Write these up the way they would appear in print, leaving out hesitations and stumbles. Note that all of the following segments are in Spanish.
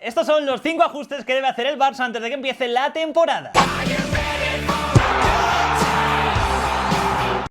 Estos son los 5 ajustes que debe hacer el Barça antes de que empiece la temporada.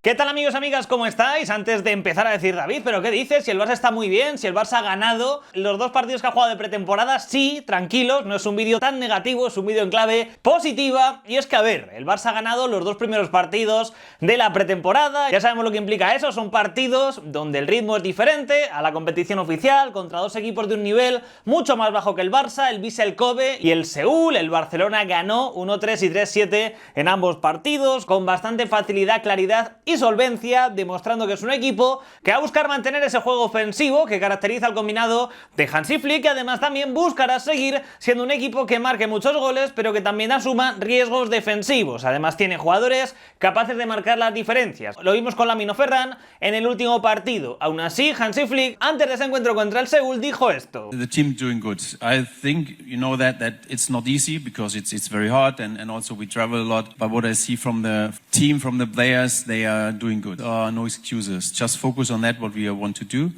¿Qué tal, amigos, amigas? ¿Cómo estáis? Antes de empezar a decir, David, ¿pero qué dices? Si el Barça está muy bien, si el Barça ha ganado los 2 partidos que ha jugado de pretemporada, sí, tranquilos, no es un vídeo tan negativo, es un vídeo en clave positiva. Y es que, a ver, el Barça ha ganado los 2 primeros partidos de la pretemporada, ya sabemos lo que implica eso, son partidos donde el ritmo es diferente a la competición oficial, contra 2 equipos de un nivel mucho más bajo que el Barça, el Vissel Kobe y el Seúl. El Barcelona ganó 1-3 y 3-7 en ambos partidos, con bastante facilidad, claridad y solvencia, demostrando que es un equipo que va a buscar mantener ese juego ofensivo que caracteriza al combinado de Hansi Flick, y además también buscará seguir siendo un equipo que marque muchos goles, pero que también asuma riesgos defensivos. Además tiene jugadores capaces de marcar las diferencias. Lo vimos con Lamine Ferran en el último partido. Aún así, Hansi Flick, antes de ese encuentro contra el Seúl, dijo esto: The team doing good. I think you know that it's not easy because it's very hard and also we travel a lot. But what I see from the team, from the players, they are doing good. No excuses. Just focus on that, what we want to do,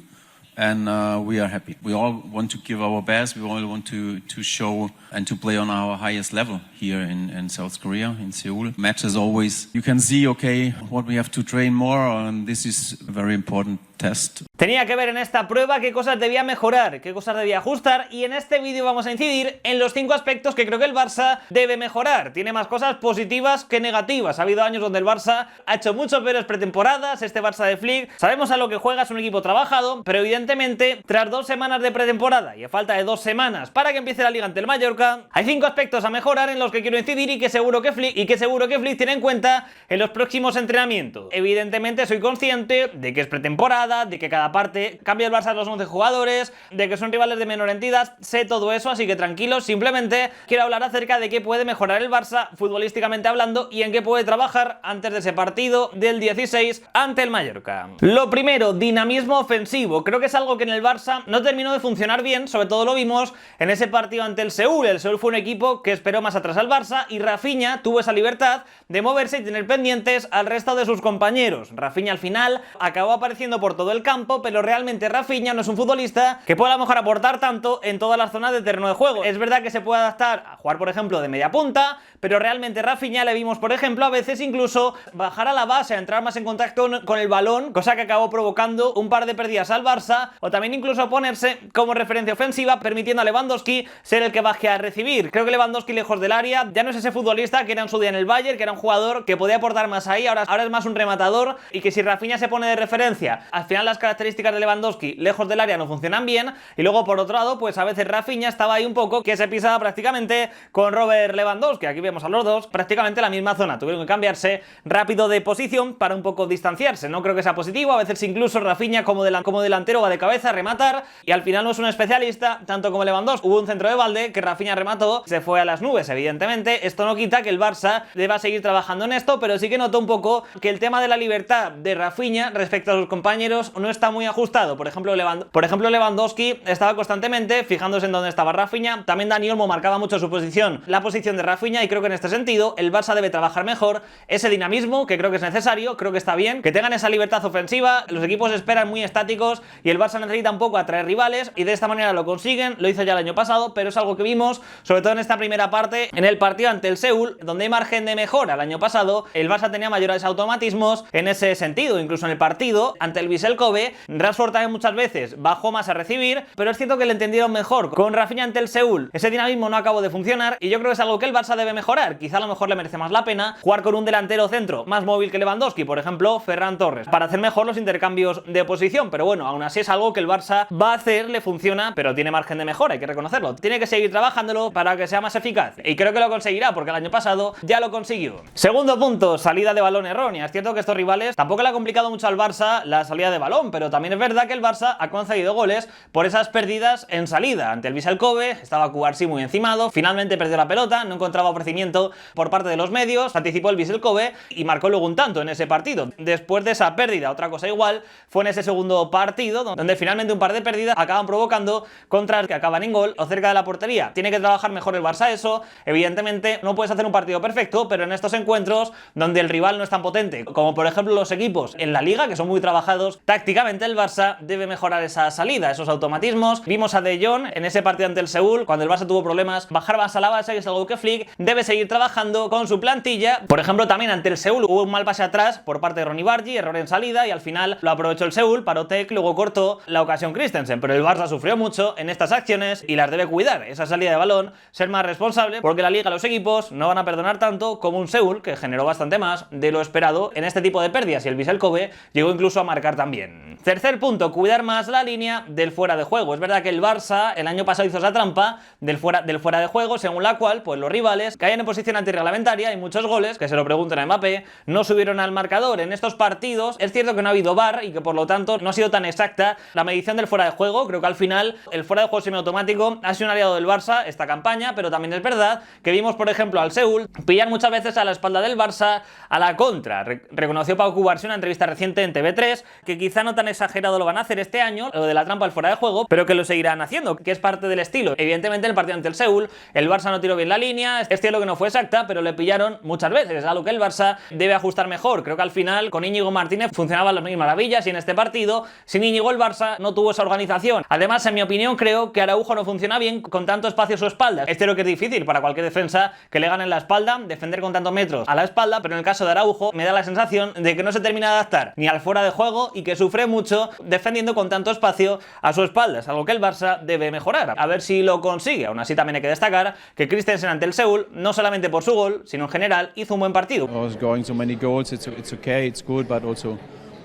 and we are happy. We all want to give our best. We all want to show and to play on our highest level here in South Korea, in Seoul. Matches always, you can see, okay, what we have to train more, and this is a very important test. Tenía que ver en esta prueba qué cosas debía mejorar, qué cosas debía ajustar, y en este vídeo vamos a incidir en los 5 aspectos que creo que el Barça debe mejorar. Tiene más cosas positivas que negativas. Ha habido años donde el Barça ha hecho muchos peores pretemporadas. Este Barça de Flick, sabemos a lo que juega, es un equipo trabajado, pero evidentemente tras 2 semanas de pretemporada y a falta de 2 semanas para que empiece la liga ante el Mallorca, hay 5 aspectos a mejorar en los que quiero incidir y que seguro que Flick tiene en cuenta en los próximos entrenamientos. Evidentemente soy consciente de que es pretemporada, de que cada parte cambia el Barça los 11 jugadores, de que son rivales de menor entidad, sé todo eso, así que tranquilos. Simplemente quiero hablar acerca de qué puede mejorar el Barça futbolísticamente hablando y en qué puede trabajar antes de ese partido del 16 ante el Mallorca. Lo primero, dinamismo ofensivo. Creo que es algo que en el Barça no terminó de funcionar bien, sobre todo lo vimos en ese partido ante el Seúl. El Seúl fue un equipo que esperó más atrás al Barça y Rafinha tuvo esa libertad de moverse y tener pendientes al resto de sus compañeros. Rafinha al final acabó apareciendo por todo el campo, pero realmente Rafinha no es un futbolista que pueda a lo mejor aportar tanto en todas las zonas de terreno de juego. Es verdad que se puede adaptar a jugar, por ejemplo, de media punta, pero realmente Rafinha le vimos, por ejemplo, a veces incluso bajar a la base, a entrar más en contacto con el balón, cosa que acabó provocando un par de pérdidas al Barça, o también incluso ponerse como referencia ofensiva, permitiendo a Lewandowski ser el que baje a recibir. Creo que Lewandowski, lejos del área, ya no es ese futbolista que era en su día en el Bayern, que era un jugador que podía aportar más ahí, ahora es más un rematador, y que si Rafinha se pone de referencia, al final las características de Lewandowski lejos del área no funcionan bien, y luego por otro lado, pues a veces Rafinha estaba ahí un poco que se pisaba prácticamente con Robert Lewandowski. Aquí vemos a los dos prácticamente en la misma zona, tuvieron que cambiarse rápido de posición para un poco distanciarse. No creo que sea positivo, a veces incluso Rafinha como delantero va de cabeza a rematar, y al final no es un especialista, tanto como Lewandowski. Hubo un centro de balde que Rafinha remató, se fue a las nubes. Evidentemente esto no quita que el Barça deba seguir trabajando en esto, pero sí que noto un poco que el tema de la libertad de Rafinha respecto a sus compañeros no está muy ajustado. Por ejemplo, Lewandowski estaba constantemente fijándose en dónde estaba Rafinha. También Dani Olmo marcaba mucho su posición, la posición de Rafinha, y creo que en este sentido el Barça debe trabajar mejor ese dinamismo, que creo que es necesario. Creo que está bien que tengan esa libertad ofensiva. Los equipos esperan muy estáticos y el Barça necesita un poco atraer rivales, y de esta manera lo consiguen. Lo hizo ya el año pasado, pero es algo que vimos sobre todo en esta primera parte, en el partido ante el Seúl, donde hay margen de mejora. El año pasado el Barça tenía mayores automatismos en ese sentido. Incluso en el partido ante el Vissel Kobe, Rashford también muchas veces bajó más a recibir, pero es cierto que le entendieron mejor. Con Rafinha ante el Seúl ese dinamismo no acabó de funcionar, y yo creo que es algo que el Barça debe mejorar. Quizá a lo mejor le merece más la pena jugar con un delantero centro más móvil que Lewandowski, por ejemplo Ferran Torres, para hacer mejor los intercambios de posición. Pero bueno, aún así es algo que el Barça va a hacer, le funciona, pero tiene margen de mejora, hay que reconocerlo. Tiene que seguir trabajándolo para que sea más eficaz, y creo que lo conseguirá porque el año pasado ya lo consiguió. Segundo punto, salida de balón errónea. Es cierto que estos rivales tampoco le ha complicado mucho al Barça la salida de balón, pero también es verdad que el Barça ha concedido goles por esas pérdidas en salida. Ante el Vissel Kobe estaba Cubarsí muy encimado, finalmente perdió la pelota, no encontraba ofrecimiento por parte de los medios, anticipó el Vissel Kobe y marcó luego un tanto en ese partido. Después de esa pérdida, otra cosa igual fue en ese segundo partido, donde finalmente un par de pérdidas acaban provocando contras que acaban en gol o cerca de la portería. Tiene que trabajar mejor el Barça eso. Evidentemente no puedes hacer un partido perfecto, pero en estos encuentros donde el rival no es tan potente como por ejemplo los equipos en la Liga, que son muy trabajados tácticamente el Barça debe mejorar esa salida, esos automatismos. Vimos a De Jong en ese partido ante el Seúl, cuando el Barça tuvo problemas, bajar más a la base, y es algo que Flick debe seguir trabajando con su plantilla. Por ejemplo, también ante el Seúl hubo un mal pase atrás por parte de Ronny Bargi, error en salida, y al final lo aprovechó el Seúl, paró Tec, luego cortó la ocasión Christensen, pero el Barça sufrió mucho en estas acciones y las debe cuidar, esa salida de balón, ser más responsable, porque la Liga, los equipos no van a perdonar tanto como un Seúl, que generó bastante más de lo esperado en este tipo de pérdidas, y el Vissel Kobe llegó incluso a marcar también. Tercer punto, cuidar más la línea del fuera de juego. Es verdad que el Barça el año pasado hizo esa trampa del fuera de juego, según la cual pues los rivales caían en posición antirreglamentaria y muchos goles, que se lo preguntan a Mbappé, no subieron al marcador en estos partidos. Es cierto que no ha habido VAR y que por lo tanto no ha sido tan exacta la medición del fuera de juego. Creo que al final el fuera de juego semiautomático ha sido un aliado del Barça esta campaña, pero también es verdad que vimos, por ejemplo, al Seúl pillar muchas veces a la espalda del Barça a la contra. Reconoció Pau Cubarsí en una entrevista reciente en TV3 que quizá no tan exagerado lo van a hacer este año, lo de la trampa al fuera de juego, pero que lo seguirán haciendo, que es parte del estilo. Evidentemente en el partido ante el Seúl el Barça no tiró bien la línea, es cierto que no fue exacta, pero le pillaron muchas veces, es algo que el Barça debe ajustar mejor. Creo que al final con Íñigo Martínez funcionaban las mismas maravillas, y en este partido sin Íñigo el Barça no tuvo esa organización. Además, en mi opinión, creo que Araujo no funciona bien con tanto espacio a su espalda. Es cierto que es difícil para cualquier defensa que le ganen la espalda, defender con tantos metros a la espalda, pero en el caso de Araujo me da la sensación de que no se termina de adaptar ni al fuera de juego y que sufre mucho defendiendo con tanto espacio a su espalda. Es algo que el Barça debe mejorar, a ver si lo consigue. Aún así también hay que destacar que Christensen ante el Seúl, no solamente por su gol, sino en general, hizo un buen partido.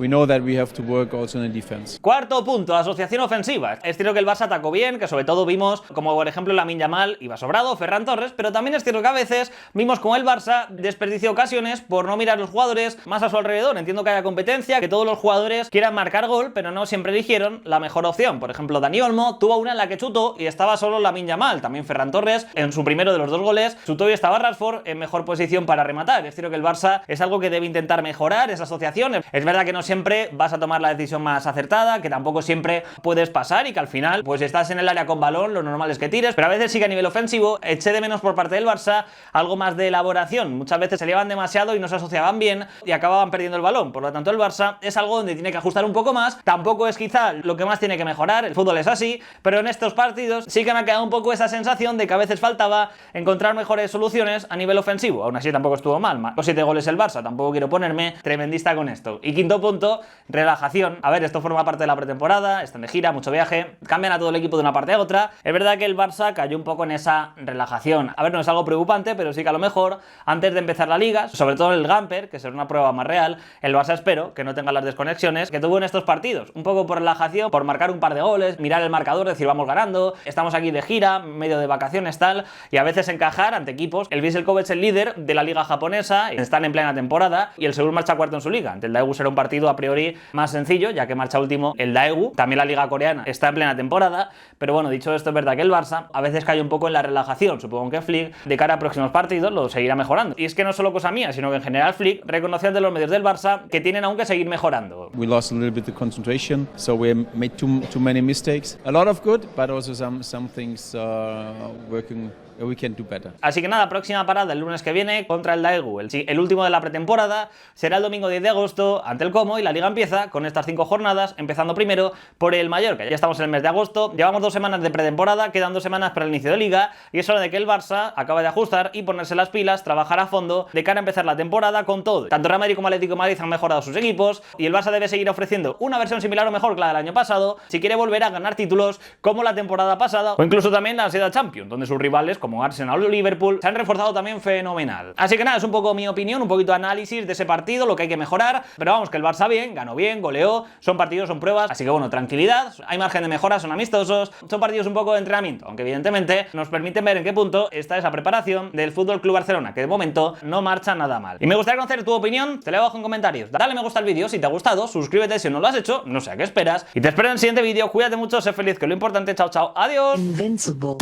We know that we have to work also in the defense. Cuarto punto, asociación ofensiva. Es cierto que el Barça atacó bien, que sobre todo vimos como por ejemplo Lamine Yamal iba sobrado, Ferran Torres, pero también es cierto que a veces vimos como el Barça desperdició ocasiones por no mirar los jugadores más a su alrededor. Entiendo que haya competencia, que todos los jugadores quieran marcar gol, pero no siempre eligieron la mejor opción. Por ejemplo, Dani Olmo tuvo una en la que chutó y estaba solo Lamine Yamal. También Ferran Torres, en su primero de los dos goles, chutó y estaba Rashford en mejor posición para rematar. Es cierto que el Barça es algo que debe intentar mejorar, esa asociación. Es verdad que no siempre vas a tomar la decisión más acertada, que tampoco siempre puedes pasar y que al final, pues si estás en el área con balón, lo normal es que tires, pero a veces sí que a nivel ofensivo eché de menos por parte del Barça algo más de elaboración. Muchas veces se llevan demasiado y no se asociaban bien y acababan perdiendo el balón. Por lo tanto, el Barça es algo donde tiene que ajustar un poco más. Tampoco es quizá lo que más tiene que mejorar, el fútbol es así, pero en estos partidos sí que me ha quedado un poco esa sensación de que a veces faltaba encontrar mejores soluciones a nivel ofensivo. Aún así tampoco estuvo mal, con 7 goles el Barça, tampoco quiero ponerme tremendista con esto. Y quinto punto, relajación. A ver, esto forma parte de la pretemporada, están de gira, mucho viaje, cambian a todo el equipo de una parte a otra. Es verdad que el Barça cayó un poco en esa relajación. A ver, no es algo preocupante, pero sí que a lo mejor antes de empezar la liga, sobre todo en el Gamper, que será una prueba más real, el Barça espero que no tenga las desconexiones que tuvo en estos partidos. Un poco por relajación, por marcar un par de goles, mirar el marcador, decir vamos ganando, estamos aquí de gira, medio de vacaciones tal, y a veces encajar ante equipos. El Vissel Kobe es el líder de la liga japonesa, están en plena temporada y el Seúl marcha cuarto en su liga. Ante el Daegu será un partido a priori más sencillo, ya que marcha último el Daegu. También la liga coreana está en plena temporada, pero bueno, dicho esto, es verdad que el Barça a veces cae un poco en la relajación. Supongo que Flick de cara a próximos partidos lo seguirá mejorando. Y es que no solo cosa mía, sino que en general Flick reconoció ante los medios del Barça que tienen aún que seguir mejorando. We lost a little bit of concentration, so we made too many mistakes. A lot of good, but also some things working. We can do better. Así que nada, próxima parada el lunes que viene contra el Daegu, el último de la pretemporada. Será el domingo 10 de agosto ante el Como y la liga empieza con estas 5 jornadas, empezando primero por el Mallorca. Ya estamos en el mes de agosto, llevamos 2 semanas de pretemporada, quedan 2 semanas para el inicio de liga y es hora de que el Barça acabe de ajustar y ponerse las pilas, trabajar a fondo de cara a empezar la temporada con todo. Tanto Real Madrid como Atlético de Madrid han mejorado sus equipos y el Barça debe seguir ofreciendo una versión similar o mejor que la del año pasado si quiere volver a ganar títulos como la temporada pasada o incluso también la ansiedad Champions, donde sus rivales como Arsenal o Liverpool se han reforzado también fenomenal. Así que nada, es un poco mi opinión, un poquito de análisis de ese partido, lo que hay que mejorar, pero vamos, que el Barça bien, ganó bien, goleó, son partidos, son pruebas, así que bueno, tranquilidad, hay margen de mejora, son amistosos, son partidos un poco de entrenamiento, aunque evidentemente nos permiten ver en qué punto está esa preparación del FC Barcelona, que de momento no marcha nada mal. Y me gustaría conocer tu opinión, te la dejo abajo en comentarios, dale me gusta al vídeo si te ha gustado, suscríbete si no lo has hecho, no sé a qué esperas, y te espero en el siguiente vídeo, cuídate mucho, sé feliz, que es lo importante, chao chao, adiós. Invincible.